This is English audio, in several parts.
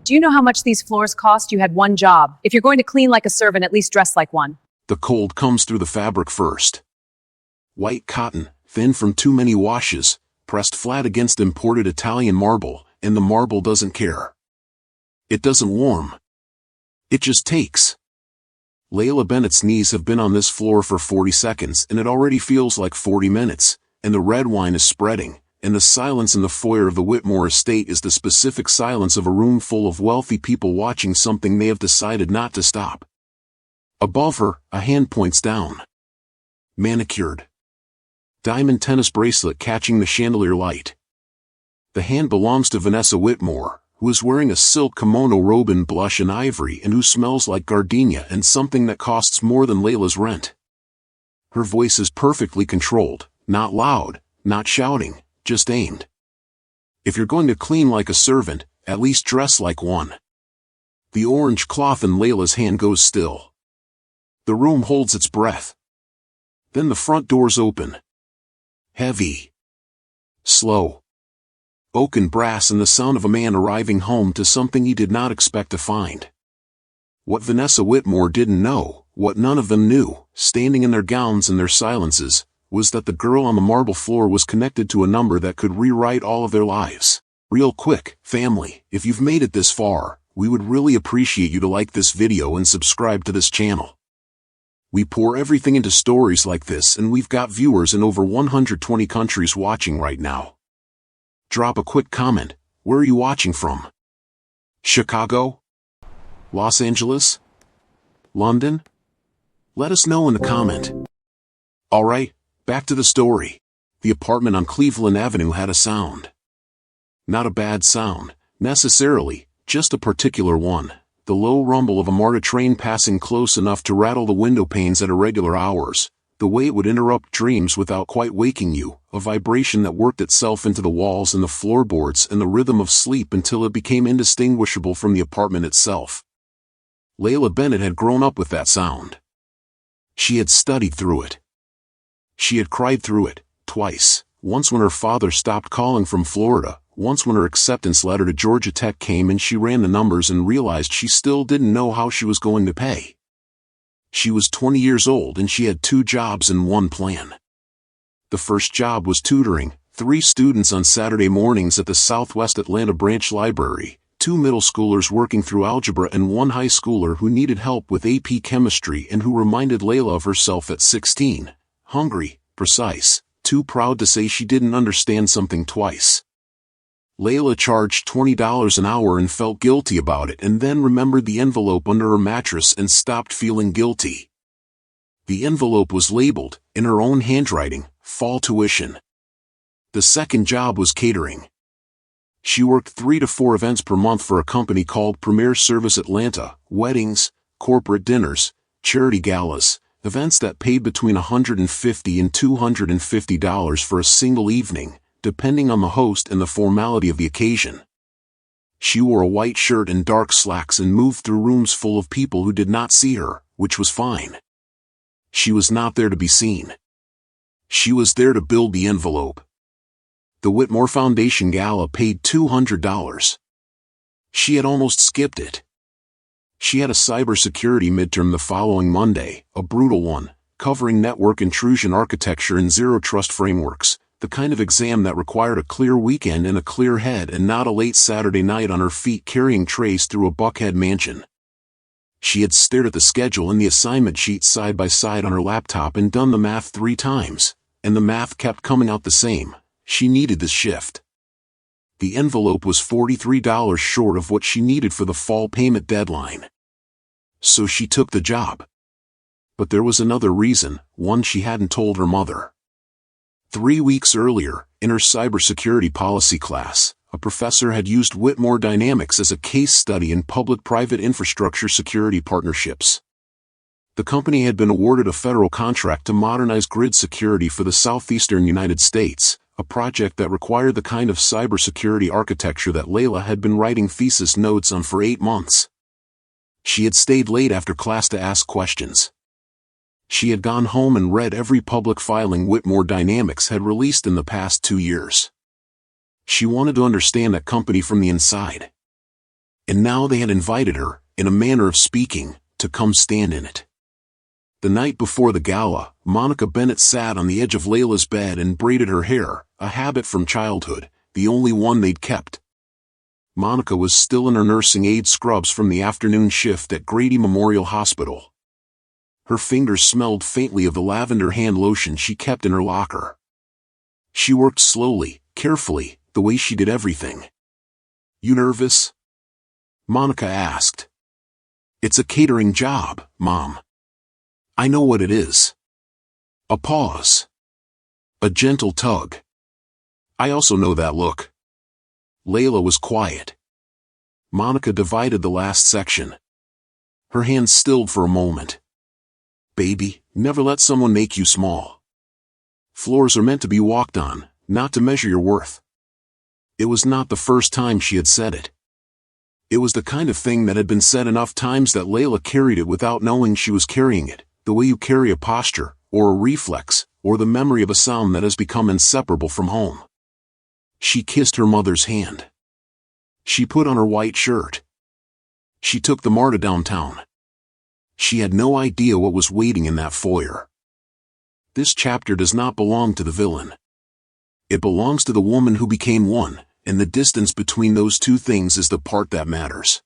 do you know how much these floors cost? You had one job. If you're going to clean like a servant, at least dress like one. The cold comes through the fabric first. White cotton, thin from too many washes, pressed flat against imported Italian marble, and the marble doesn't care. It doesn't warm. It just takes. Layla Bennett's knees have been on this floor for 40 seconds and it already feels like 40 minutes, and the red wine is spreading, and the silence in the foyer of the Whitmore estate is the specific silence of a room full of wealthy people watching something they have decided not to stop. Above her, a hand points down. Manicured. Diamond tennis bracelet catching the chandelier light. The hand belongs to Vanessa Whitmore, who is wearing a silk kimono robe in blush and ivory and who smells like gardenia and something that costs more than Layla's rent. Her voice is perfectly controlled, not loud, not shouting, just aimed. If you're going to clean like a servant, at least dress like one. The orange cloth in Layla's hand goes still. The room holds its breath. Then the front doors open. Heavy. Slow. Oak and brass and the sound of a man arriving home to something he did not expect to find. What Vanessa Whitmore didn't know, what none of them knew, standing in their gowns and their silences, was that the girl on the marble floor was connected to a number that could rewrite all of their lives. Real quick, family, if you've made it this far, we would really appreciate you to like this video and subscribe to this channel. We pour everything into stories like this and we've got viewers in over 120 countries watching right now. Drop a quick comment. Where are you watching from? Chicago? Los Angeles? London? Let us know in the comment. Alright, back to the story. The apartment on Cleveland Avenue had a sound. Not a bad sound, necessarily, just a particular one. The low rumble of a MARTA train passing close enough to rattle the window panes at irregular hours, the way it would interrupt dreams without quite waking you, a vibration that worked itself into the walls and the floorboards and the rhythm of sleep until it became indistinguishable from the apartment itself. Layla Bennett had grown up with that sound. She had studied through it. She had cried through it, twice, once when her father stopped calling from Florida, once when her acceptance letter to Georgia Tech came and she ran the numbers and realized she still didn't know how she was going to pay. She was 20 years old and she had 2 jobs and one plan. The first job was tutoring 3 students on Saturday mornings at the Southwest Atlanta Branch Library, 2 middle schoolers working through algebra and 1 high schooler who needed help with AP chemistry and who reminded Layla of herself at 16, hungry, precise, too proud to say she didn't understand something twice. Layla charged $20 an hour and felt guilty about it and then remembered the envelope under her mattress and stopped feeling guilty. The envelope was labeled, in her own handwriting, fall tuition. The second job was catering. She worked 3 to 4 events per month for a company called Premier Service Atlanta, weddings, corporate dinners, charity galas, events that paid between $150 and $250 for a single evening, depending on the host and the formality of the occasion. She wore a white shirt and dark slacks and moved through rooms full of people who did not see her, which was fine. She was not there to be seen. She was there to build the envelope. The Whitmore Foundation Gala paid $200. She had almost skipped it. She had a cybersecurity midterm the following Monday, a brutal one, covering network intrusion architecture and zero trust frameworks, the kind of exam that required a clear weekend and a clear head and not a late Saturday night on her feet carrying trays through a Buckhead mansion. She had stared at the schedule and the assignment sheet side by side on her laptop and done the math 3 times, and the math kept coming out the same. She needed this shift. The envelope was $43 short of what she needed for the fall payment deadline. So she took the job. But there was another reason, one she hadn't told her mother. 3 weeks earlier, in her cybersecurity policy class, a professor had used Whitmore Dynamics as a case study in public-private infrastructure security partnerships. The company had been awarded a federal contract to modernize grid security for the southeastern United States, a project that required the kind of cybersecurity architecture that Layla had been writing thesis notes on for 8 months. She had stayed late after class to ask questions. She had gone home and read every public filing Whitmore Dynamics had released in the past 2 years. She wanted to understand that company from the inside. And now they had invited her, in a manner of speaking, to come stand in it. The night before the gala, Monica Bennett sat on the edge of Layla's bed and braided her hair, a habit from childhood, the only one they'd kept. Monica was still in her nursing aid scrubs from the afternoon shift at Grady Memorial Hospital. Her fingers smelled faintly of the lavender hand lotion she kept in her locker. She worked slowly, carefully, the way she did everything. "You nervous?" Monica asked. "It's a catering job, Mom." "I know what it is." A pause. A gentle tug. "I also know that look." Layla was quiet. Monica divided the last section. Her hands stilled for a moment. "Baby, never let someone make you small. Floors are meant to be walked on, not to measure your worth." It was not the first time she had said it. It was the kind of thing that had been said enough times that Layla carried it without knowing she was carrying it, the way you carry a posture, or a reflex, or the memory of a sound that has become inseparable from home. She kissed her mother's hand. She put on her white shirt. She took the MARTA downtown. She had no idea what was waiting in that foyer. This chapter does not belong to the villain. It belongs to the woman who became one, and the distance between those two things is the part that matters.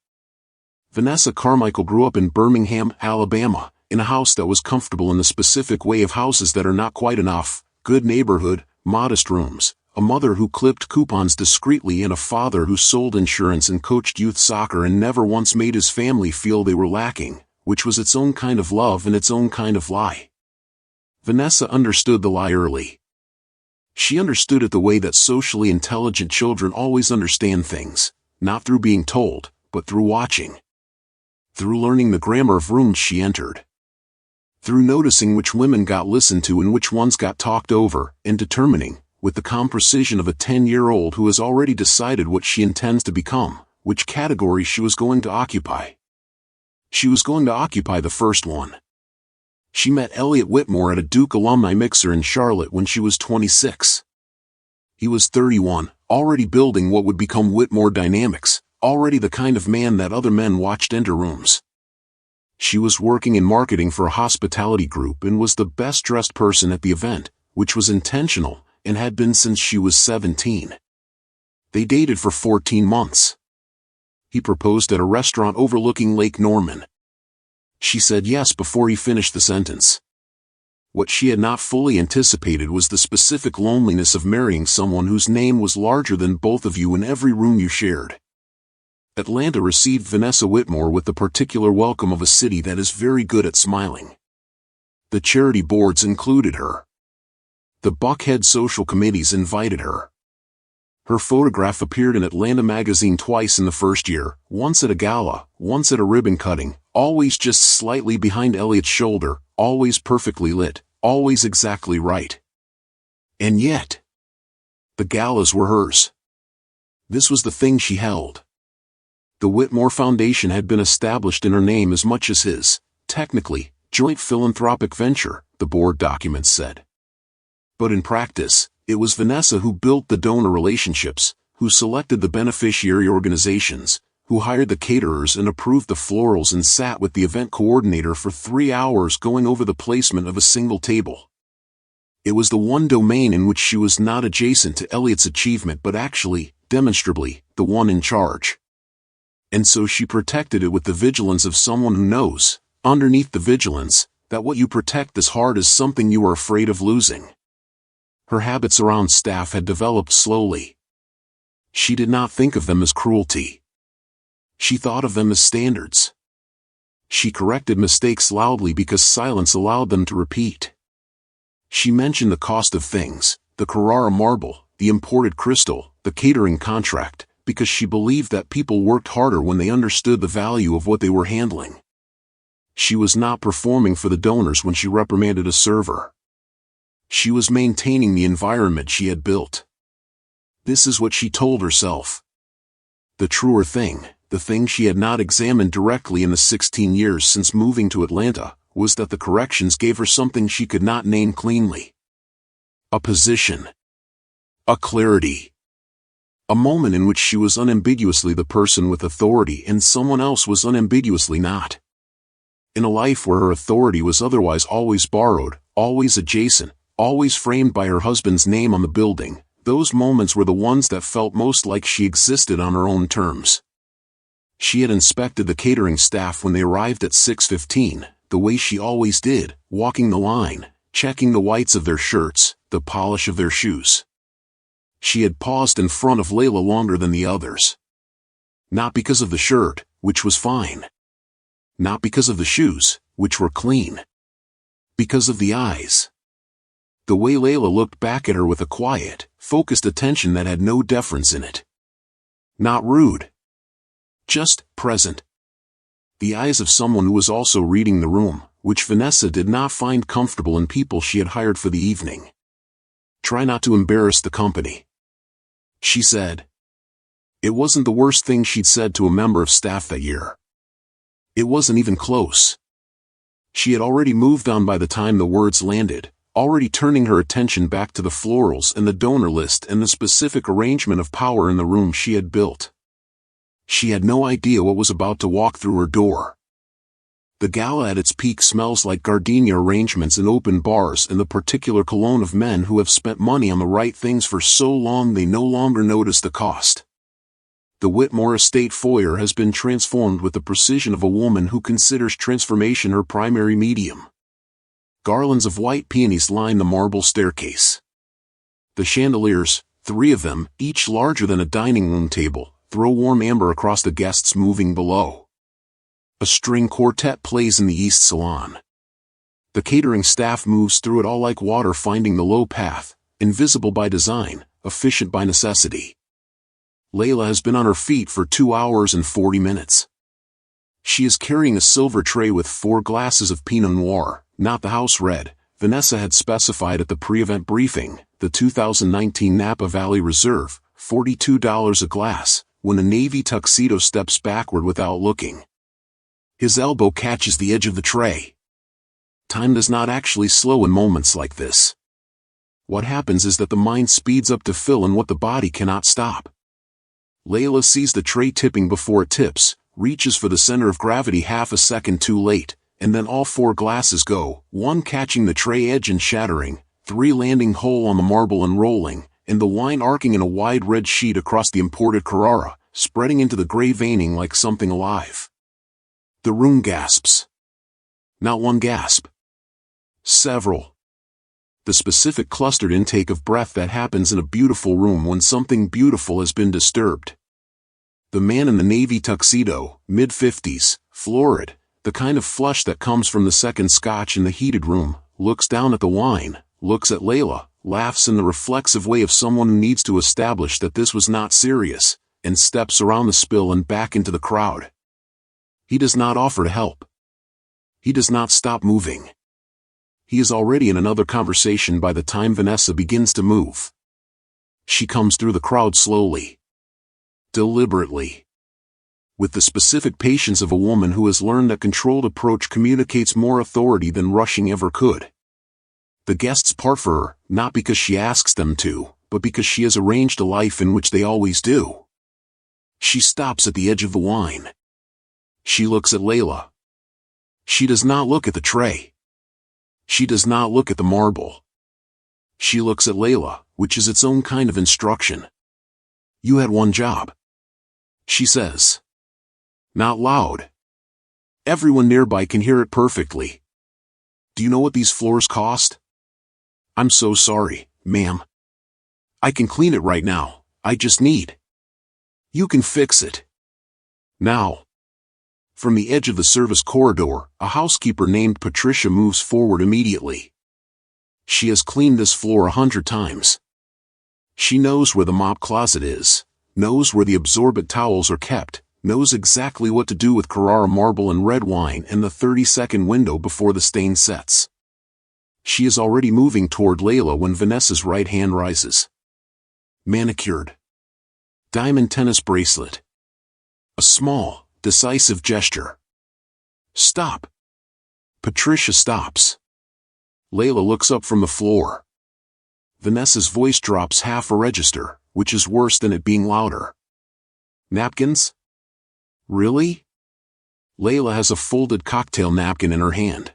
Vanessa Carmichael grew up in Birmingham, Alabama, in a house that was comfortable in the specific way of houses that are not quite enough: good neighborhood, modest rooms, a mother who clipped coupons discreetly, and a father who sold insurance and coached youth soccer and never once made his family feel they were lacking, which was its own kind of love and its own kind of lie. Vanessa understood the lie early. She understood it the way that socially intelligent children always understand things, not through being told, but through watching. Through learning the grammar of rooms she entered. Through noticing which women got listened to and which ones got talked over, and determining, with the calm precision of a 10-year-old who has already decided what she intends to become, which category she was going to occupy. She was going to occupy the first one. She met Elliot Whitmore at a Duke alumni mixer in Charlotte when she was 26. He was 31, already building what would become Whitmore Dynamics, already the kind of man that other men watched enter rooms. She was working in marketing for a hospitality group and was the best-dressed person at the event, which was intentional, and had been since she was 17. They dated for 14 months. He proposed at a restaurant overlooking Lake Norman. She said yes before he finished the sentence. What she had not fully anticipated was the specific loneliness of marrying someone whose name was larger than both of you in every room you shared. Atlanta received Vanessa Whitmore with the particular welcome of a city that is very good at smiling. The charity boards included her. The Buckhead social committees invited her. Her photograph appeared in Atlanta magazine twice in the first year, once at a gala, once at a ribbon cutting, always just slightly behind Elliot's shoulder, always perfectly lit, always exactly right. And yet, the galas were hers. This was the thing she held. The Whitmore Foundation had been established in her name as much as his, technically, joint philanthropic venture, the board documents said. But in practice, it was Vanessa who built the donor relationships, who selected the beneficiary organizations, who hired the caterers and approved the florals and sat with the event coordinator for 3 hours going over the placement of a single table. It was the one domain in which she was not adjacent to Elliot's achievement but actually, demonstrably, the one in charge. And so she protected it with the vigilance of someone who knows, underneath the vigilance, that what you protect as hard is something you are afraid of losing. Her habits around staff had developed slowly. She did not think of them as cruelty. She thought of them as standards. She corrected mistakes loudly because silence allowed them to repeat. She mentioned the cost of things, the Carrara marble, the imported crystal, the catering contract, because she believed that people worked harder when they understood the value of what they were handling. She was not performing for the donors when she reprimanded a server. She was maintaining the environment she had built. This is what she told herself. The truer thing, the thing she had not examined directly in the 16 years since moving to Atlanta, was that the corrections gave her something she could not name cleanly. A position. A clarity. A moment in which she was unambiguously the person with authority and someone else was unambiguously not. In a life where her authority was otherwise always borrowed, always adjacent, always framed by her husband's name on the building, those moments were the ones that felt most like she existed on her own terms. She had inspected the catering staff when they arrived at 6:15, the way she always did, walking the line, checking the whites of their shirts, the polish of their shoes. She had paused in front of Layla longer than the others. Not because of the shirt, which was fine. Not because of the shoes, which were clean. Because of the eyes. The way Layla looked back at her with a quiet, focused attention that had no deference in it. Not rude. Just present. The eyes of someone who was also reading the room, which Vanessa did not find comfortable in people she had hired for the evening. Try not to embarrass the company, she said. It wasn't the worst thing she'd said to a member of staff that year. It wasn't even close. She had already moved on by the time the words landed, already turning her attention back to the florals and the donor list and the specific arrangement of power in the room she had built. She had no idea what was about to walk through her door. The gala at its peak smells like gardenia arrangements in open bars and the particular cologne of men who have spent money on the right things for so long they no longer notice the cost. The Whitmore estate foyer has been transformed with the precision of a woman who considers transformation her primary medium. Garlands of white peonies line the marble staircase. The chandeliers, 3 of them, each larger than a dining room table, throw warm amber across the guests moving below. A string quartet plays in the east salon. The catering staff moves through it all like water finding the low path, invisible by design, efficient by necessity. Layla has been on her feet for 2 hours and 40 minutes. She is carrying a silver tray with 4 glasses of Pinot Noir, not the house red, Vanessa had specified at the pre-event briefing, the 2019 Napa Valley Reserve, $42 a glass, when a navy tuxedo steps backward without looking. His elbow catches the edge of the tray. Time does not actually slow in moments like this. What happens is that the mind speeds up to fill in what the body cannot stop. Layla sees the tray tipping before it tips, reaches for the center of gravity half a second too late, and then all 4 glasses go, 1 catching the tray edge and shattering, 3 landing whole on the marble and rolling, and the wine arcing in a wide red sheet across the imported Carrara, spreading into the gray veining like something alive. The room gasps. Not one gasp. Several. The specific clustered intake of breath that happens in a beautiful room when something beautiful has been disturbed. The man in the navy tuxedo, mid-50s, florid, the kind of flush that comes from the second scotch in the heated room, looks down at the wine, looks at Layla, laughs in the reflexive way of someone who needs to establish that this was not serious, and steps around the spill and back into the crowd. He does not offer to help. He does not stop moving. He is already in another conversation by the time Vanessa begins to move. She comes through the crowd slowly. Deliberately. With the specific patience of a woman who has learned that controlled approach communicates more authority than rushing ever could. The guests part for her, not because she asks them to, but because she has arranged a life in which they always do. She stops at the edge of the wine. She looks at Layla. She does not look at the tray. She does not look at the marble. She looks at Layla, which is its own kind of instruction. You had one job, she says. Not loud. Everyone nearby can hear it perfectly. Do you know what these floors cost? I'm so sorry, ma'am. I can clean it right now, I just need. You can fix it. Now. From the edge of the service corridor, a housekeeper named Patricia moves forward immediately. She has cleaned this floor 100 times. She knows where the mop closet is, knows where the absorbent towels are kept, knows exactly what to do with Carrara marble and red wine in the 30-second window before the stain sets. She is already moving toward Layla when Vanessa's right hand rises. Manicured. Diamond tennis bracelet. A small, decisive gesture. Stop. Patricia stops. Layla looks up from the floor. Vanessa's voice drops half a register, which is worse than it being louder. Napkins? Really? Layla has a folded cocktail napkin in her hand.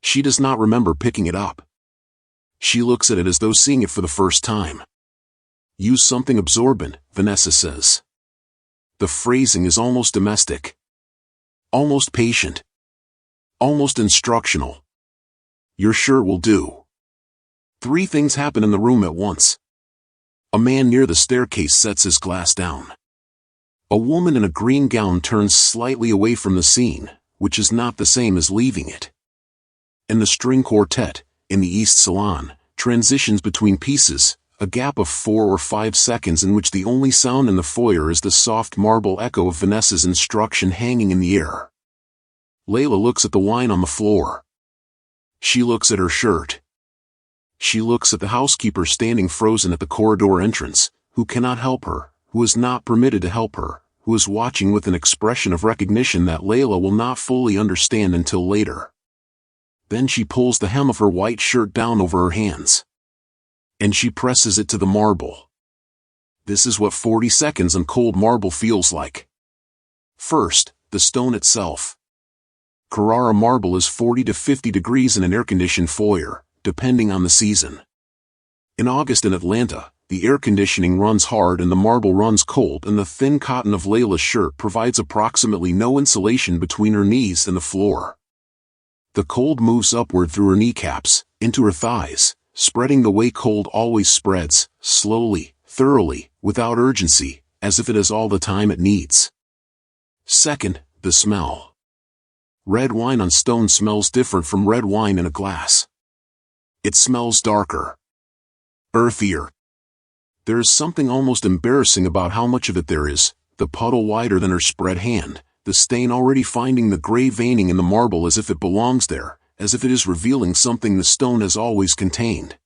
She does not remember picking it up. She looks at it as though seeing it for the first time. Use something absorbent, Vanessa says. The phrasing is almost domestic. Almost patient. Almost instructional. Your shirt will do. 3 things happen in the room at once. A man near the staircase sets his glass down. A woman in a green gown turns slightly away from the scene, which is not the same as leaving it. And the string quartet, in the East Salon, transitions between pieces, a gap of 4 or 5 seconds in which the only sound in the foyer is the soft marble echo of Vanessa's instruction hanging in the air. Layla looks at the wine on the floor. She looks at her shirt. She looks at the housekeeper standing frozen at the corridor entrance, who cannot help her, who is not permitted to help her, who is watching with an expression of recognition that Layla will not fully understand until later. Then she pulls the hem of her white shirt down over her hands. And she presses it to the marble. This is what 40 seconds on cold marble feels like. First, the stone itself. Carrara marble is 40 to 50 degrees in an air-conditioned foyer, depending on the season. In August in Atlanta, the air conditioning runs hard and the marble runs cold, and the thin cotton of Layla's shirt provides approximately no insulation between her knees and the floor. The cold moves upward through her kneecaps, into her thighs, spreading the way cold always spreads, slowly, thoroughly, without urgency, as if it has all the time it needs. Second, the smell. Red wine on stone smells different from red wine in a glass. It smells darker. Earthier. There is something almost embarrassing about how much of it there is, the puddle wider than her spread hand, the stain already finding the gray veining in the marble as if it belongs there, as if it is revealing something the stone has always contained.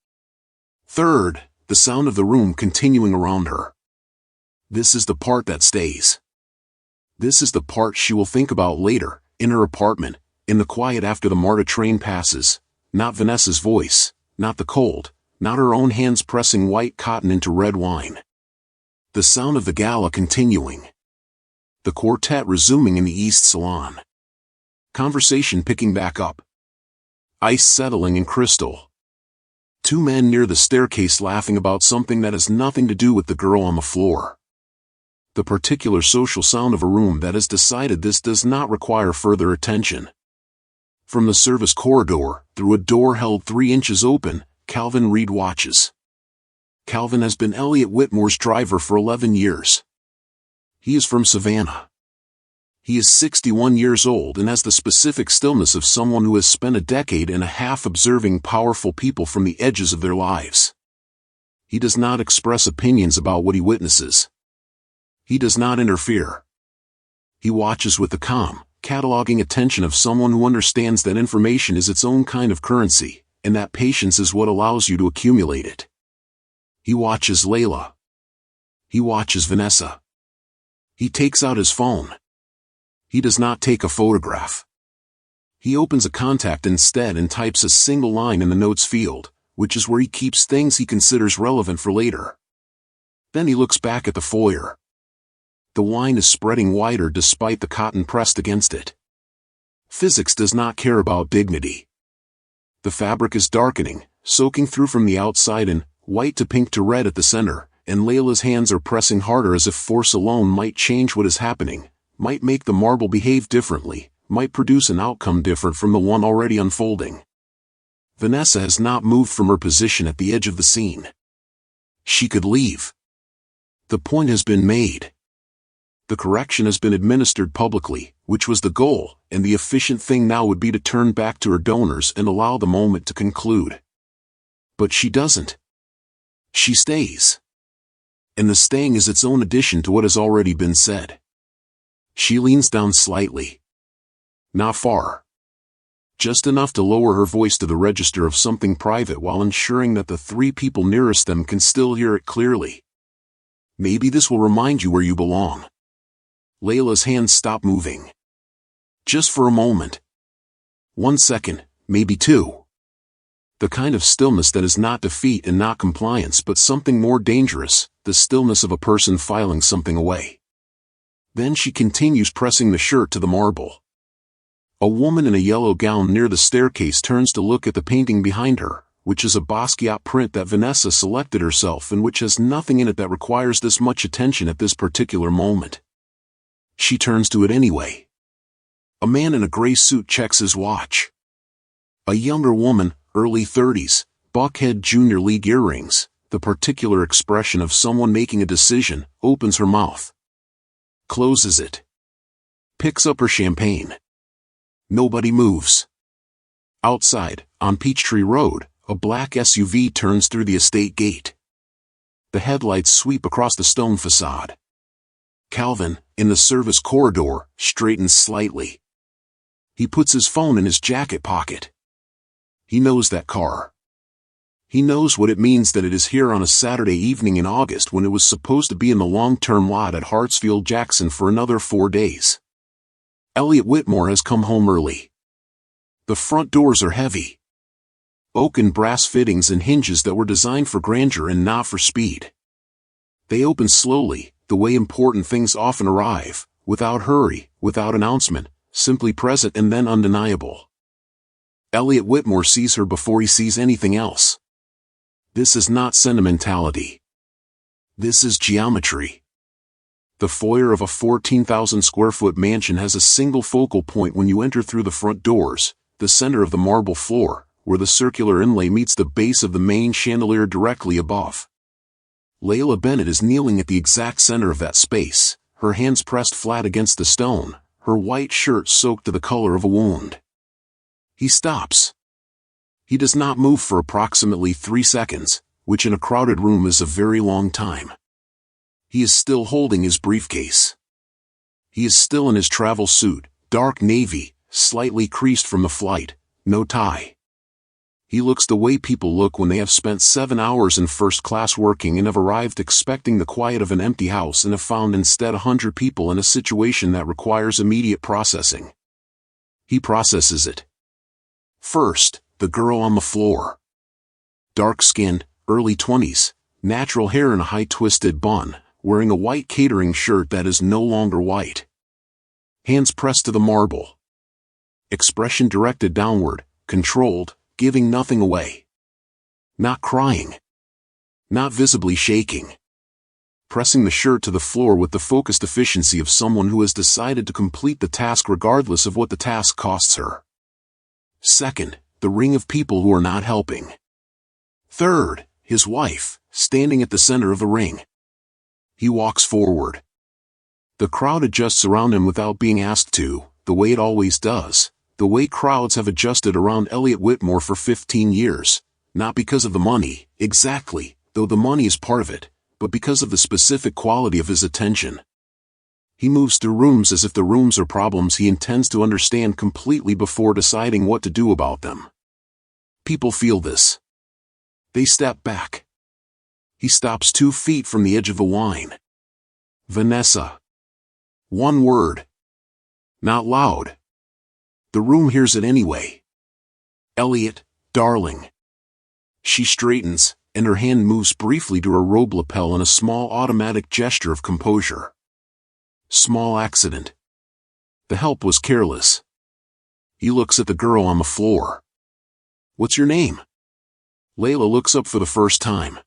Third, the sound of the room continuing around her. This is the part that stays. This is the part she will think about later, in her apartment, in the quiet after the MARTA train passes, not Vanessa's voice, not the cold, not her own hands pressing white cotton into red wine. The sound of the gala continuing. The quartet resuming in the East Salon. Conversation picking back up. Ice settling in crystal. 2 men near the staircase laughing about something that has nothing to do with the girl on the floor. The particular social sound of a room that has decided this does not require further attention. From the service corridor, through a door held 3 inches open, Calvin Reed watches. Calvin has been Elliot Whitmore's driver for 11 years. He is from Savannah. He is 61 years old and has the specific stillness of someone who has spent a decade and a half observing powerful people from the edges of their lives. He does not express opinions about what he witnesses. He does not interfere. He watches with the calm, cataloging attention of someone who understands that information is its own kind of currency, and that patience is what allows you to accumulate it. He watches Layla. He watches Vanessa. He takes out his phone. He does not take a photograph. He opens a contact instead and types a single line in the notes field, which is where he keeps things he considers relevant for later. Then he looks back at the foyer. The wine is spreading wider despite the cotton pressed against it. Physics does not care about dignity. The fabric is darkening, soaking through from the outside and, white to pink to red at the center, and Layla's hands are pressing harder as if force alone might change what is happening, might make the marble behave differently, might produce an outcome different from the one already unfolding. Vanessa has not moved from her position at the edge of the scene. She could leave. The point has been made. The correction has been administered publicly, which was the goal, and the efficient thing now would be to turn back to her donors and allow the moment to conclude. But she doesn't. She stays. And the staying is its own addition to what has already been said. She leans down slightly. Not far. Just enough to lower her voice to the register of something private while ensuring that the 3 people nearest them can still hear it clearly. Maybe this will remind you where you belong. Layla's hands stop moving. Just for a moment. 1 second, maybe 2. The kind of stillness that is not defeat and not compliance but something more dangerous, the stillness of a person filing something away. Then she continues pressing the shirt to the marble. A woman in a yellow gown near the staircase turns to look at the painting behind her, which is a Basquiat print that Vanessa selected herself and which has nothing in it that requires this much attention at this particular moment. She turns to it anyway. A man in a gray suit checks his watch. A younger woman, early 30s, Buckhead Junior League earrings, the particular expression of someone making a decision, opens her mouth. Closes it. Picks up her champagne. Nobody moves. Outside, on Peachtree Road, a black SUV turns through the estate gate. The headlights sweep across the stone facade. Calvin, in the service corridor, straightens slightly. He puts his phone in his jacket pocket. He knows that car. He knows what it means that it is here on a Saturday evening in August when it was supposed to be in the long-term lot at Hartsfield-Jackson for another 4 days. Elliot Whitmore has come home early. The front doors are heavy. Oak and brass fittings and hinges that were designed for grandeur and not for speed. They open slowly, the way important things often arrive, without hurry, without announcement, simply present and then undeniable. Elliot Whitmore sees her before he sees anything else. This is not sentimentality. This is geometry. The foyer of a 14,000 square foot mansion has a single focal point when you enter through the front doors, the center of the marble floor, where the circular inlay meets the base of the main chandelier directly above. Layla Bennett is kneeling at the exact center of that space, her hands pressed flat against the stone, her white shirt soaked to the color of a wound. He stops. He does not move for approximately 3 seconds, which in a crowded room is a very long time. He is still holding his briefcase. He is still in his travel suit, dark navy, slightly creased from the flight, no tie. He looks the way people look when they have spent 7 hours in first class working and have arrived expecting the quiet of an empty house and have found instead 100 people in a situation that requires immediate processing. He processes it. First, the girl on the floor. Dark-skinned, early 20s, natural hair in a high-twisted bun, wearing a white catering shirt that is no longer white. Hands pressed to the marble. Expression directed downward, controlled, giving nothing away. Not crying. Not visibly shaking. Pressing the shirt to the floor with the focused efficiency of someone who has decided to complete the task regardless of what the task costs her. Second, the ring of people who are not helping. Third, his wife, standing at the center of the ring. He walks forward. The crowd adjusts around him without being asked to, the way it always does, the way crowds have adjusted around Elliot Whitmore for 15 years, not because of the money, exactly, though the money is part of it, but because of the specific quality of his attention. He moves through rooms as if the rooms are problems he intends to understand completely before deciding what to do about them. People feel this. They step back. He stops 2 feet from the edge of the wine. Vanessa. One word. Not loud. The room hears it anyway. Elliot, darling. She straightens, and her hand moves briefly to her robe lapel in a small automatic gesture of composure. Small accident. The help was careless. He looks at the girl on the floor. What's your name? Layla looks up for the first time.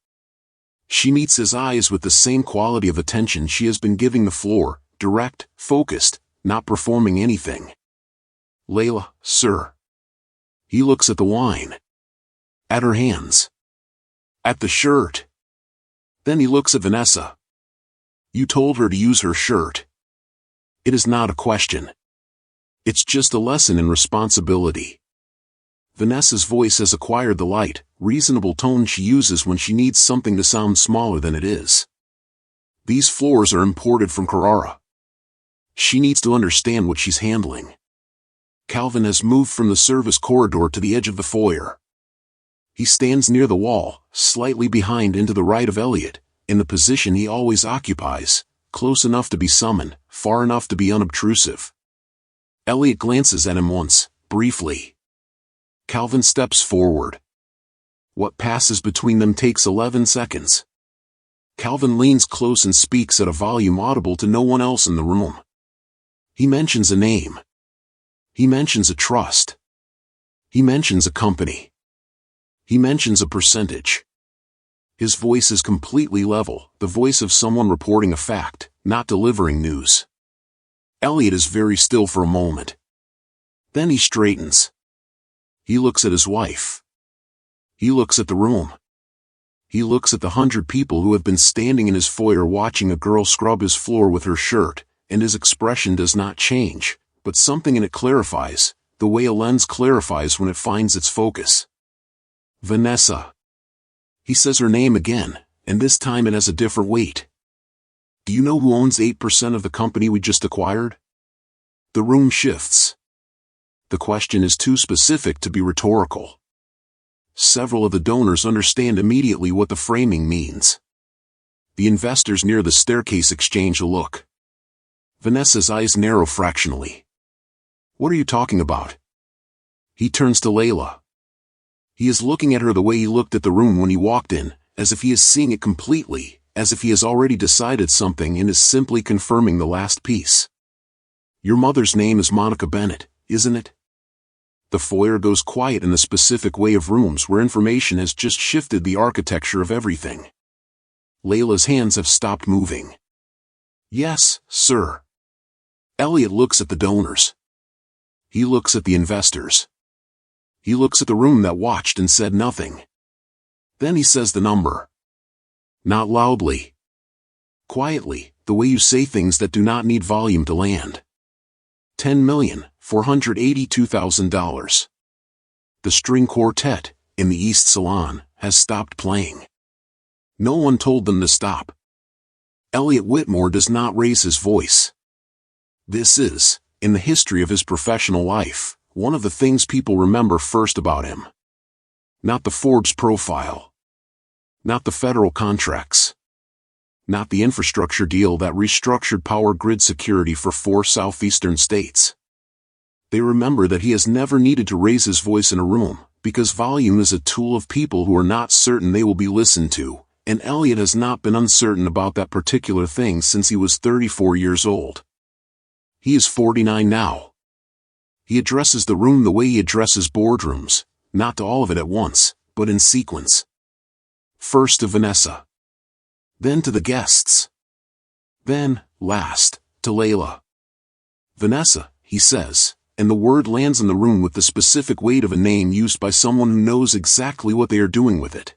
She meets his eyes with the same quality of attention she has been giving the floor, direct, focused, not performing anything. Layla, sir. He looks at the wine. At her hands. At the shirt. Then he looks at Vanessa. You told her to use her shirt. It is not a question. It's just a lesson in responsibility. Vanessa's voice has acquired the light, reasonable tone she uses when she needs something to sound smaller than it is. These floors are imported from Carrara. She needs to understand what she's handling. Calvin has moved from the service corridor to the edge of the foyer. He stands near the wall, slightly behind and to the right of Elliot, in the position he always occupies, close enough to be summoned, far enough to be unobtrusive. Elliot glances at him once, briefly. Calvin steps forward. What passes between them takes 11 seconds. Calvin leans close and speaks at a volume audible to no one else in the room. He mentions a name. He mentions a trust. He mentions a company. He mentions a percentage. His voice is completely level, the voice of someone reporting a fact, not delivering news. Elliot is very still for a moment. Then he straightens. He looks at his wife. He looks at the room. He looks at the 100 people who have been standing in his foyer watching a girl scrub his floor with her shirt, and his expression does not change, but something in it clarifies, the way a lens clarifies when it finds its focus. Vanessa. He says her name again, and this time it has a different weight. Do you know who owns 8% of the company we just acquired? The room shifts. The question is too specific to be rhetorical. Several of the donors understand immediately what the framing means. The investors near the staircase exchange a look. Vanessa's eyes narrow fractionally. What are you talking about? He turns to Layla. He is looking at her the way he looked at the room when he walked in, as if he is seeing it completely, as if he has already decided something and is simply confirming the last piece. Your mother's name is Monica Bennett, isn't it? The foyer goes quiet in the specific way of rooms where information has just shifted the architecture of everything. Layla's hands have stopped moving. Yes, sir. Elliot looks at the donors. He looks at the investors. He looks at the room that watched and said nothing. Then he says the number. Not loudly. Quietly, the way you say things that do not need volume to land. $10,482,000. The string quartet, in the East Salon, has stopped playing. No one told them to stop. Elliot Whitmore does not raise his voice. This is, in the history of his professional life, one of the things people remember first about him. Not the Forbes profile. Not the federal contracts. Not the infrastructure deal that restructured power grid security for 4 southeastern states. They remember that he has never needed to raise his voice in a room, because volume is a tool of people who are not certain they will be listened to, and Elliot has not been uncertain about that particular thing since he was 34 years old. He is 49 now. He addresses the room the way he addresses boardrooms, not to all of it at once, but in sequence. First to Vanessa. Then to the guests. Then, last, to Layla. Vanessa, he says, and the word lands in the room with the specific weight of a name used by someone who knows exactly what they are doing with it.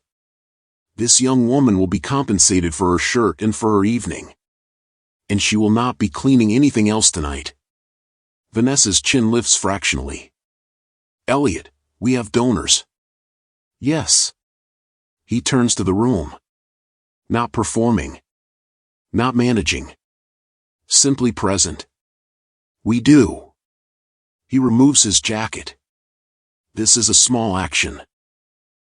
This young woman will be compensated for her shirt and for her evening. And she will not be cleaning anything else tonight. Vanessa's chin lifts fractionally. Elliot, we have donors. Yes. He turns to the room. Not performing. Not managing. Simply present. We do. He removes his jacket. This is a small action.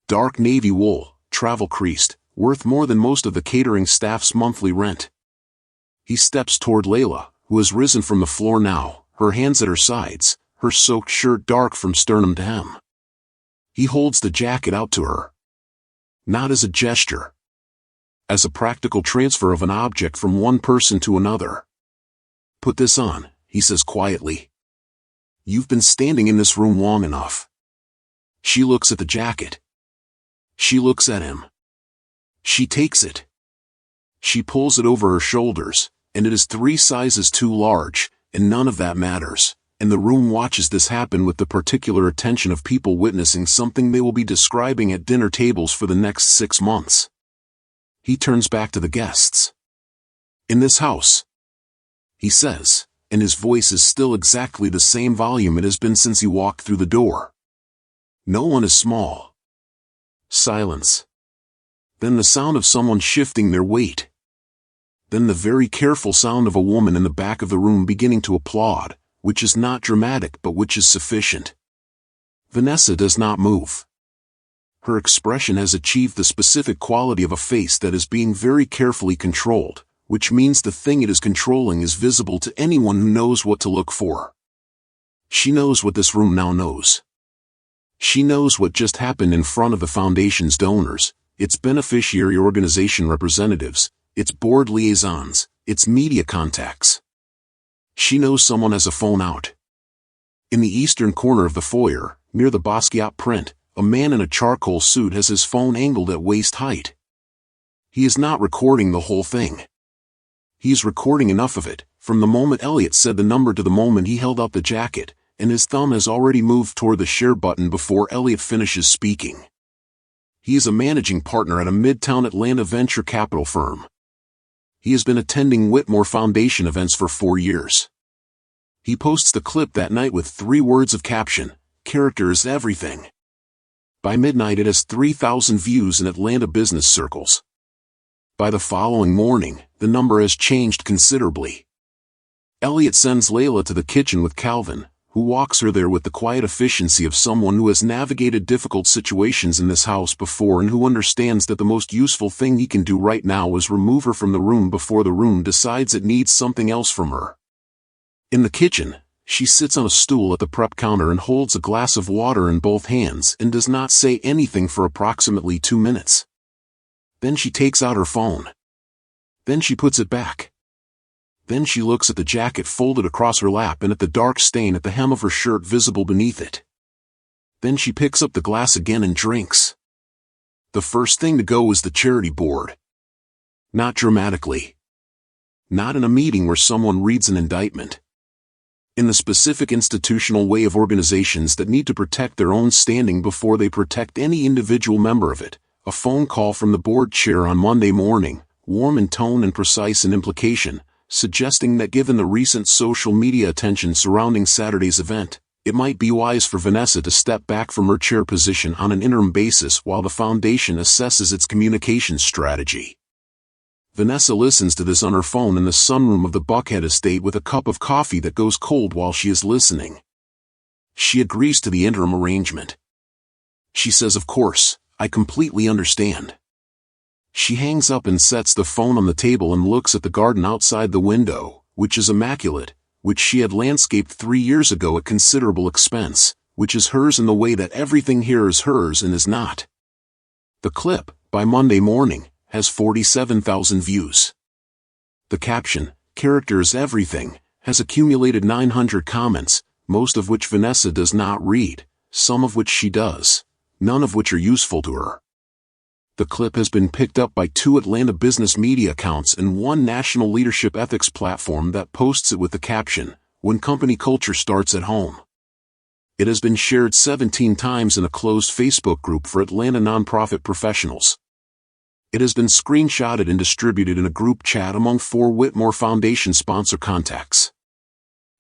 Dark navy wool, travel creased, worth more than most of the catering staff's monthly rent. He steps toward Layla, who has risen from the floor now, her hands at her sides, her soaked shirt dark from sternum to hem. He holds the jacket out to her. Not as a gesture. As a practical transfer of an object from one person to another. Put this on, he says quietly. You've been standing in this room long enough. She looks at the jacket. She looks at him. She takes it. She pulls it over her shoulders, and it is 3 sizes too large, and none of that matters, and the room watches this happen with the particular attention of people witnessing something they will be describing at dinner tables for the next 6 months. He turns back to the guests. In this house, he says, and his voice is still exactly the same volume it has been since he walked through the door. No one is small. Silence. Then the sound of someone shifting their weight. Then the very careful sound of a woman in the back of the room beginning to applaud, which is not dramatic but which is sufficient. Vanessa does not move. Her expression has achieved the specific quality of a face that is being very carefully controlled, which means the thing it is controlling is visible to anyone who knows what to look for. She knows what this room now knows. She knows what just happened in front of the foundation's donors, its beneficiary organization representatives, its board liaisons, its media contacts. She knows someone has a phone out. In the eastern corner of the foyer, near the Basquiat print, a man in a charcoal suit has his phone angled at waist height. He is not recording the whole thing. He is recording enough of it, from the moment Elliot said the number to the moment he held out the jacket, and his thumb has already moved toward the share button before Elliot finishes speaking. He is a managing partner at a Midtown Atlanta venture capital firm. He has been attending Whitmore Foundation events for 4 years. He posts the clip that night with 3 words of caption, "Character is everything." By midnight it has 3,000 views in Atlanta business circles. By the following morning, the number has changed considerably. Elliot sends Layla to the kitchen with Calvin, who walks her there with the quiet efficiency of someone who has navigated difficult situations in this house before and who understands that the most useful thing he can do right now is remove her from the room before the room decides it needs something else from her. In the kitchen, she sits on a stool at the prep counter and holds a glass of water in both hands and does not say anything for approximately 2 minutes. Then she takes out her phone. Then she puts it back. Then she looks at the jacket folded across her lap and at the dark stain at the hem of her shirt visible beneath it. Then she picks up the glass again and drinks. The first thing to go is the charity board. Not dramatically. Not in a meeting where someone reads an indictment. In the specific institutional way of organizations that need to protect their own standing before they protect any individual member of it, a phone call from the board chair on Monday morning, warm in tone and precise in implication, suggesting that given the recent social media attention surrounding Saturday's event, it might be wise for Vanessa to step back from her chair position on an interim basis while the foundation assesses its communications strategy. Vanessa listens to this on her phone in the sunroom of the Buckhead estate with a cup of coffee that goes cold while she is listening. She agrees to the interim arrangement. She says, "Of course, I completely understand." She hangs up and sets the phone on the table and looks at the garden outside the window, which is immaculate, which she had landscaped 3 years ago at considerable expense, which is hers in the way that everything here is hers and is not. The clip, by Monday morning, has 47,000 views. The caption, "Character is everything," has accumulated 900 comments, most of which Vanessa does not read, some of which she does, none of which are useful to her. The clip has been picked up by 2 Atlanta business media accounts and 1 national leadership ethics platform that posts it with the caption, "When company culture starts at home." It has been shared 17 times in a closed Facebook group for Atlanta nonprofit professionals. It has been screenshotted and distributed in a group chat among 4 Whitmore Foundation sponsor contacts.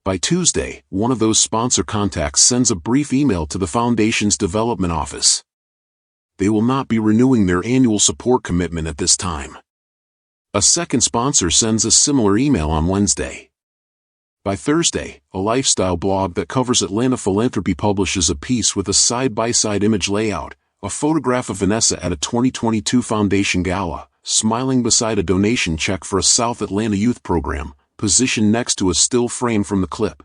By Tuesday, one of those sponsor contacts sends a brief email to the Foundation's development office. They will not be renewing their annual support commitment at this time. A second sponsor sends a similar email on Wednesday. By Thursday, a lifestyle blog that covers Atlanta philanthropy publishes a piece with a side-by-side image layout, a photograph of Vanessa at a 2022 Foundation gala, smiling beside a donation check for a South Atlanta youth program, positioned next to a still frame from the clip.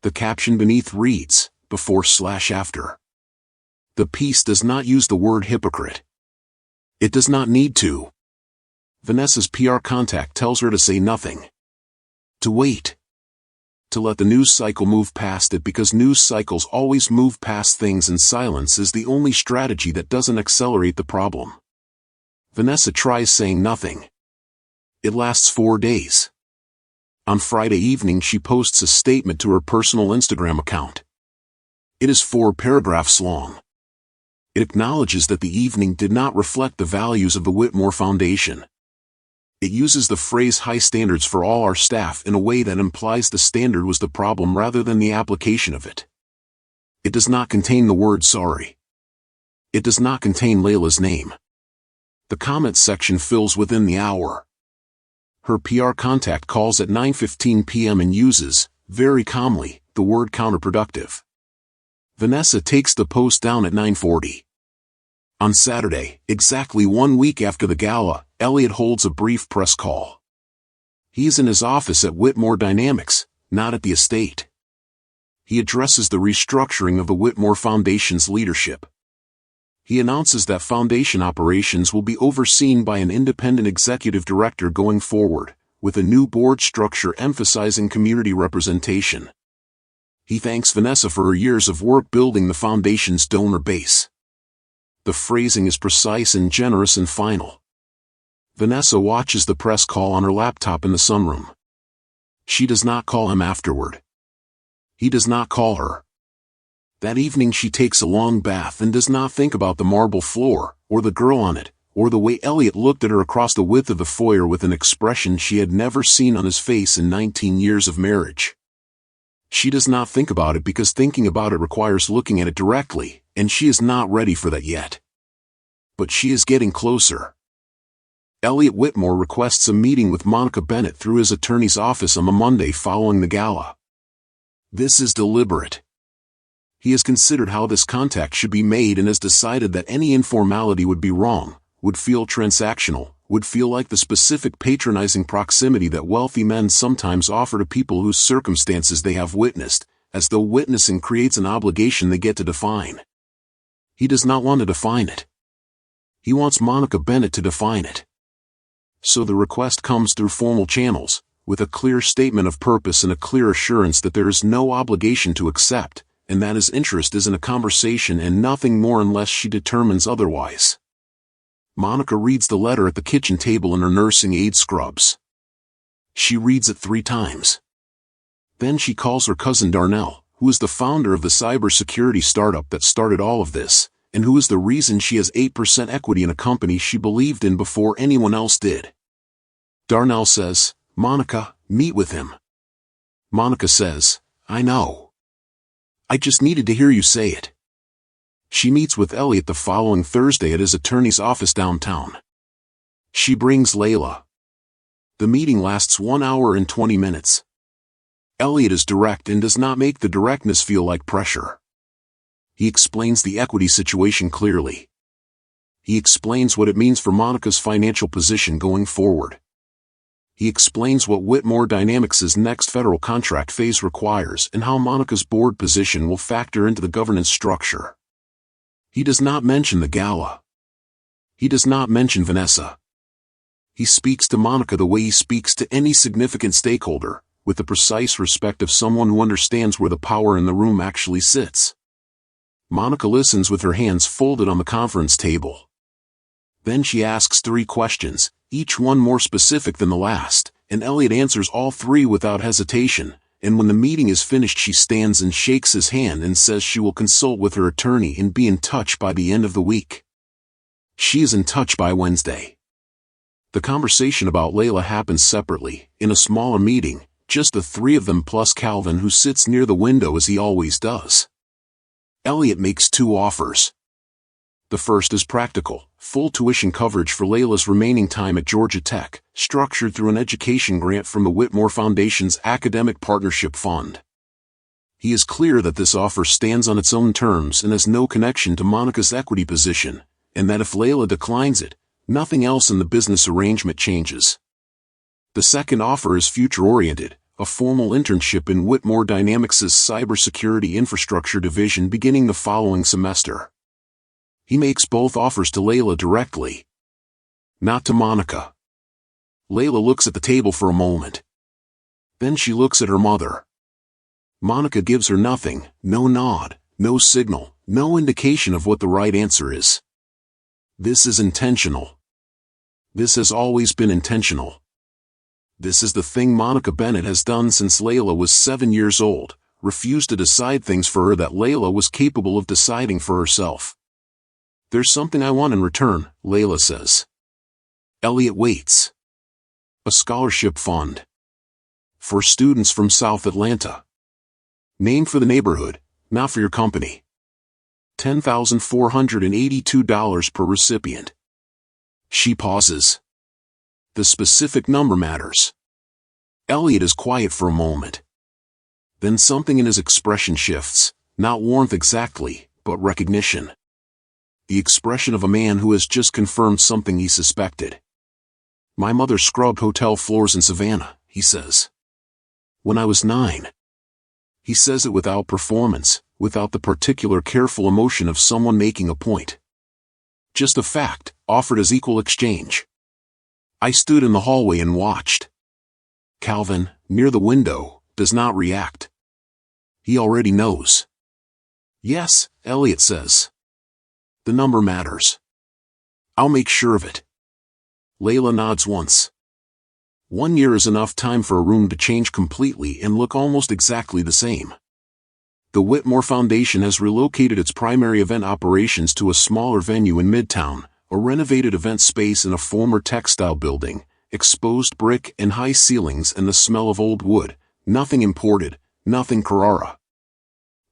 The caption beneath reads, "Before/after." The piece does not use the word hypocrite. It does not need to. Vanessa's PR contact tells her to say nothing. To wait. To let the news cycle move past it because news cycles always move past things and silence is the only strategy that doesn't accelerate the problem. Vanessa tries saying nothing. It lasts 4 days. On Friday evening she posts a statement to her personal Instagram account. It is 4 paragraphs long. It acknowledges that the evening did not reflect the values of the Whitmore Foundation. It uses the phrase "high standards for all our staff" in a way that implies the standard was the problem rather than the application of it. It does not contain the word "sorry." It does not contain Layla's name. The comment section fills within the hour. Her PR contact calls at 9:15 p.m. and uses, very calmly, the word "counterproductive." Vanessa takes the post down at 9:40. On Saturday, exactly 1 week after the gala, Elliot holds a brief press call. He is in his office at Whitmore Dynamics, not at the estate. He addresses the restructuring of the Whitmore Foundation's leadership. He announces that foundation operations will be overseen by an independent executive director going forward, with a new board structure emphasizing community representation. He thanks Vanessa for her years of work building the foundation's donor base. The phrasing is precise and generous and final. Vanessa watches the press call on her laptop in the sunroom. She does not call him afterward. He does not call her. That evening she takes a long bath and does not think about the marble floor, or the girl on it, or the way Elliot looked at her across the width of the foyer with an expression she had never seen on his face in 19 years of marriage. She does not think about it because thinking about it requires looking at it directly, and she is not ready for that yet. But she is getting closer. Elliot Whitmore requests a meeting with Monica Bennett through his attorney's office on the Monday following the gala. This is deliberate. He has considered how this contact should be made and has decided that any informality would be wrong, would feel transactional, would feel like the specific patronizing proximity that wealthy men sometimes offer to people whose circumstances they have witnessed, as though witnessing creates an obligation they get to define. He does not want to define it. He wants Monica Bennett to define it. So the request comes through formal channels, with a clear statement of purpose and a clear assurance that there is no obligation to accept, and that his interest is in a conversation and nothing more unless she determines otherwise. Monica reads the letter at the kitchen table in her nursing aid scrubs. She reads it 3 times. Then she calls her cousin Darnell, who is the founder of the cybersecurity startup that started all of this, and who is the reason she has 8% equity in a company she believed in before anyone else did. Darnell says, "Monica, meet with him." Monica says, "I know. I just needed to hear you say it." She meets with Elliot the following Thursday at his attorney's office downtown. She brings Layla. The meeting lasts 1 hour and 20 minutes. Elliot is direct and does not make the directness feel like pressure. He explains the equity situation clearly. He explains what it means for Monica's financial position going forward. He explains what Whitmore Dynamics' next federal contract phase requires and how Monica's board position will factor into the governance structure. He does not mention the gala. He does not mention Vanessa. He speaks to Monica the way he speaks to any significant stakeholder, with the precise respect of someone who understands where the power in the room actually sits. Monica listens with her hands folded on the conference table. Then she asks 3 questions, each one more specific than the last, and Elliot answers all 3 without hesitation, and when the meeting is finished she stands and shakes his hand and says she will consult with her attorney and be in touch by the end of the week. She is in touch by Wednesday. The conversation about Layla happens separately, in a smaller meeting, just the 3 of them plus Calvin, who sits near the window as he always does. Elliot makes 2 offers. The first is practical, full tuition coverage for Layla's remaining time at Georgia Tech, structured through an education grant from the Whitmore Foundation's Academic Partnership Fund. He is clear that this offer stands on its own terms and has no connection to Monica's equity position, and that if Layla declines it, nothing else in the business arrangement changes. The second offer is future-oriented, a formal internship in Whitmore Dynamics' cybersecurity infrastructure division beginning the following semester. He makes both offers to Layla directly, not to Monica. Layla looks at the table for a moment. Then she looks at her mother. Monica gives her nothing, no nod, no signal, no indication of what the right answer is. This is intentional. This has always been intentional. This is the thing Monica Bennett has done since Layla was 7 years old, refused to decide things for her that Layla was capable of deciding for herself. "There's something I want in return," Layla says. Elliot waits. A scholarship fund. For students from South Atlanta. Named for the neighborhood, not for your company. $10,482 per recipient. She pauses. The specific number matters. Elliot is quiet for a moment. Then something in his expression shifts, not warmth exactly, but recognition. The expression of a man who has just confirmed something he suspected. "My mother scrubbed hotel floors in Savannah," he says. "When I was 9. He says it without performance, without the particular careful emotion of someone making a point. Just a fact, offered as equal exchange. I stood in the hallway and watched. Calvin, near the window, does not react. He already knows. Yes, Elliot says. The number matters. I'll make sure of it. Layla nods once. 1 year is enough time for a room to change completely and look almost exactly the same. The Whitmore Foundation has relocated its primary event operations to a smaller venue in Midtown, a renovated event space in a former textile building, exposed brick and high ceilings and the smell of old wood, nothing imported, nothing Carrara.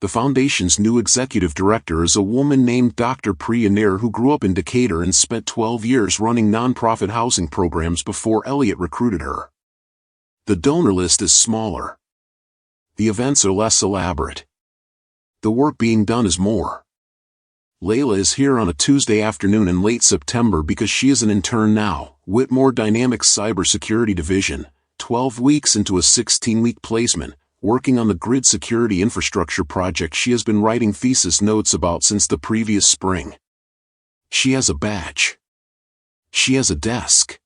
The foundation's new executive director is a woman named Dr. Billionaire who grew up in Decatur and spent 12 years running nonprofit housing programs before Elliot recruited her. The donor list is smaller. The events are less elaborate. The work being done is more. Layla is here on a Tuesday afternoon in late September because she is an intern now, Whitmore Dynamics Cybersecurity Division, 12 weeks into a 16-week placement, working on the grid security infrastructure project she has been writing thesis notes about since the previous spring. She has a badge. She has a desk.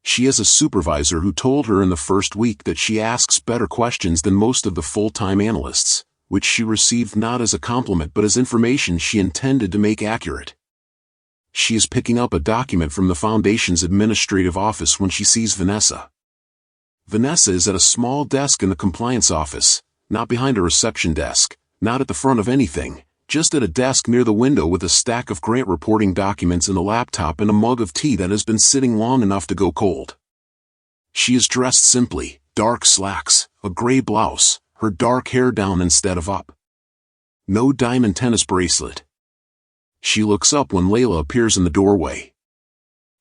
She has a supervisor who told her in the first week that she asks better questions than most of the full-time analysts, which she received not as a compliment but as information she intended to make accurate. She is picking up a document from the Foundation's administrative office when she sees Vanessa. Vanessa is at a small desk in the compliance office, not behind a reception desk, not at the front of anything, just at a desk near the window with a stack of grant reporting documents and a laptop and a mug of tea that has been sitting long enough to go cold. She is dressed simply, dark slacks, a gray blouse, her dark hair down instead of up. No diamond tennis bracelet. She looks up when Layla appears in the doorway.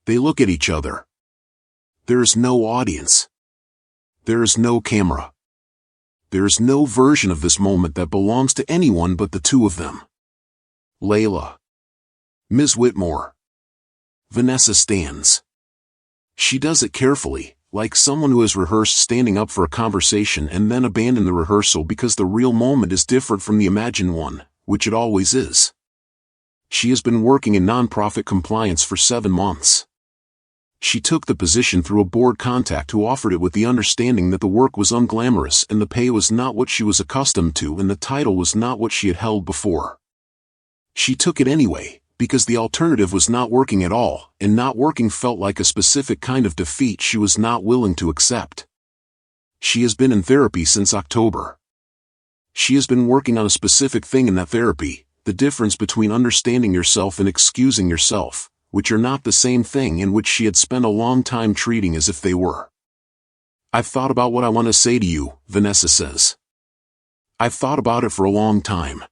They look at each other. There is no audience. There is no camera. There is no version of this moment that belongs to anyone but the two of them. Layla. Ms. Whitmore. Vanessa stands. She does it carefully, like someone who has rehearsed standing up for a conversation and then abandoned the rehearsal because the real moment is different from the imagined one, which it always is. She has been working in nonprofit compliance for 7 months. She took the position through a board contact who offered it with the understanding that the work was unglamorous and the pay was not what she was accustomed to and the title was not what she had held before. She took it anyway, because the alternative was not working at all, and not working felt like a specific kind of defeat she was not willing to accept. She has been in therapy since October. She has been working on a specific thing in that therapy, the difference between understanding yourself and excusing yourself, which are not the same thing, and which she had spent a long time treating as if they were. I've thought about what I want to say to you, Vanessa says. I've thought about it for a long time.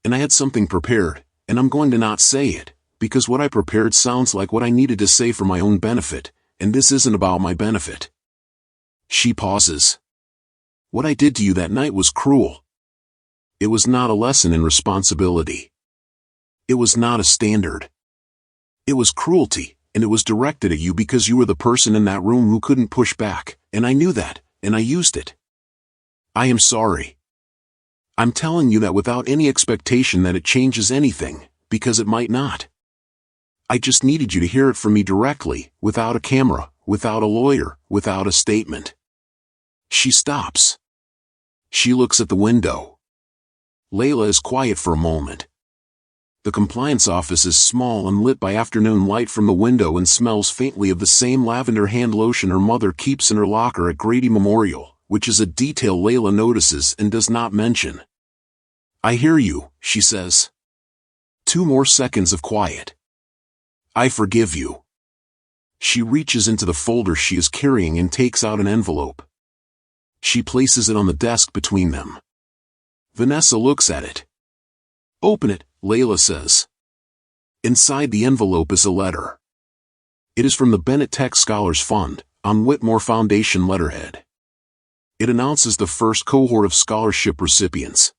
And I had something prepared, and I'm going to not say it, because what I prepared sounds like what I needed to say for my own benefit, and this isn't about my benefit. She pauses. What I did to you that night was cruel. It was not a lesson in responsibility. It was not a standard. It was cruelty, and it was directed at you because you were the person in that room who couldn't push back, and I knew that, and I used it. I am sorry. I'm telling you that without any expectation that it changes anything, because it might not. I just needed you to hear it from me directly, without a camera, without a lawyer, without a statement. She stops. She looks at the window. Layla is quiet for a moment. The compliance office is small and lit by afternoon light from the window and smells faintly of the same lavender hand lotion her mother keeps in her locker at Grady Memorial, which is a detail Layla notices and does not mention. I hear you, she says. 2 more seconds of quiet. I forgive you. She reaches into the folder she is carrying and takes out an envelope. She places it on the desk between them. Vanessa looks at it. Open it, Layla says. Inside the envelope is a letter. It is from the Bennett Tech Scholars Fund, on Whitmore Foundation letterhead. It announces the first cohort of scholarship recipients.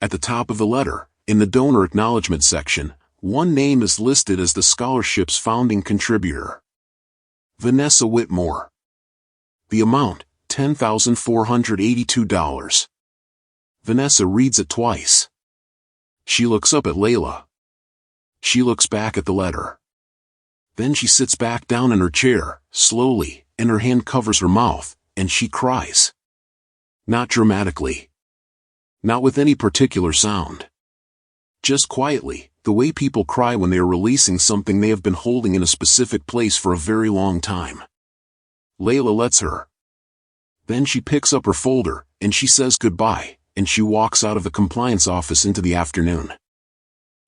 At the top of the letter, in the donor acknowledgement section, one name is listed as the scholarship's founding contributor. Vanessa Whitmore. The amount, $10,482. Vanessa reads it twice. She looks up at Layla. She looks back at the letter. Then she sits back down in her chair, slowly, and her hand covers her mouth, and she cries. Not dramatically. Not with any particular sound. Just quietly, the way people cry when they are releasing something they have been holding in a specific place for a very long time. Layla lets her. Then she picks up her folder, and she says goodbye, and she walks out of the compliance office into the afternoon.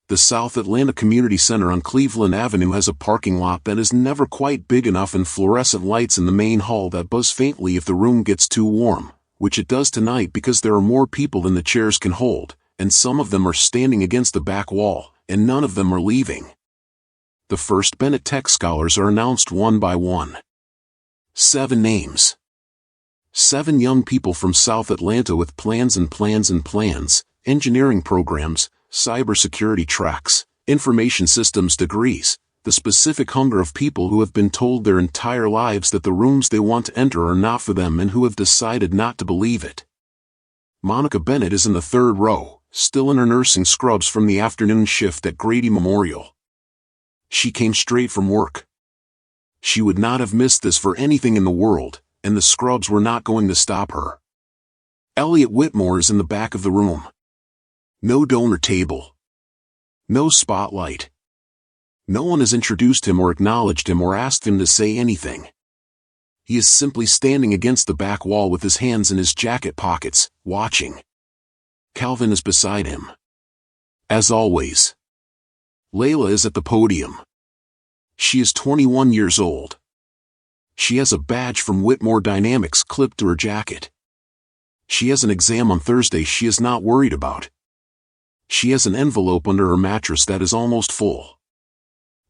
The South Atlanta Community Center on Cleveland Avenue has a parking lot that is never quite big enough and fluorescent lights in the main hall that buzz faintly if the room gets too warm, which it does tonight because there are more people than the chairs can hold, and some of them are standing against the back wall, and none of them are leaving. The first Bennett Tech scholars are announced one by one. 7 names. 7 young people from South Atlanta with plans and plans and plans, engineering programs, cybersecurity tracks, information systems degrees, the specific hunger of people who have been told their entire lives that the rooms they want to enter are not for them and who have decided not to believe it. Monica Bennett is in the 3rd row, still in her nursing scrubs from the afternoon shift at Grady Memorial. She came straight from work. She would not have missed this for anything in the world, and the scrubs were not going to stop her. Elliot Whitmore is in the back of the room. No donor table. No spotlight. No one has introduced him or acknowledged him or asked him to say anything. He is simply standing against the back wall with his hands in his jacket pockets, watching. Calvin is beside him. As always. Layla is at the podium. She is 21 years old. She has a badge from Whitmore Dynamics clipped to her jacket. She has an exam on Thursday she is not worried about. She has an envelope under her mattress that is almost full.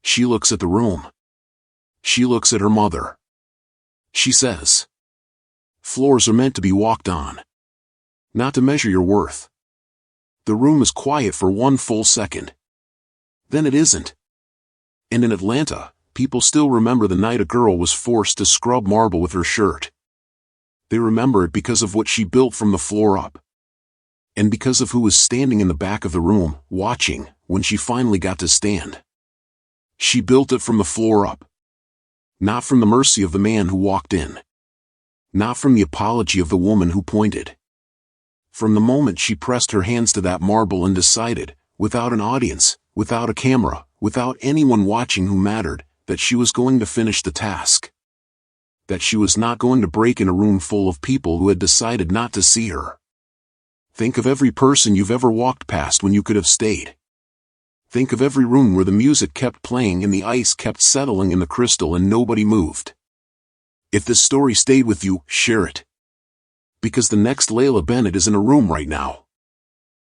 She looks at the room. She looks at her mother. She says, "Floors are meant to be walked on, not to measure your worth." The room is quiet for one full second. Then it isn't. And in Atlanta, people still remember the night a girl was forced to scrub marble with her shirt. They remember it because of what she built from the floor up. And because of who was standing in the back of the room, watching, when she finally got to stand. She built it from the floor up. Not from the mercy of the man who walked in. Not from the apology of the woman who pointed. From the moment she pressed her hands to that marble and decided, without an audience, without a camera, without anyone watching who mattered, that she was going to finish the task. That she was not going to break in a room full of people who had decided not to see her. Think of every person you've ever walked past when you could have stayed. Think of every room where the music kept playing and the ice kept settling in the crystal and nobody moved. If this story stayed with you, share it. Because the next Layla Bennett is in a room right now.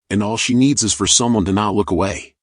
And all she needs is for someone to not look away.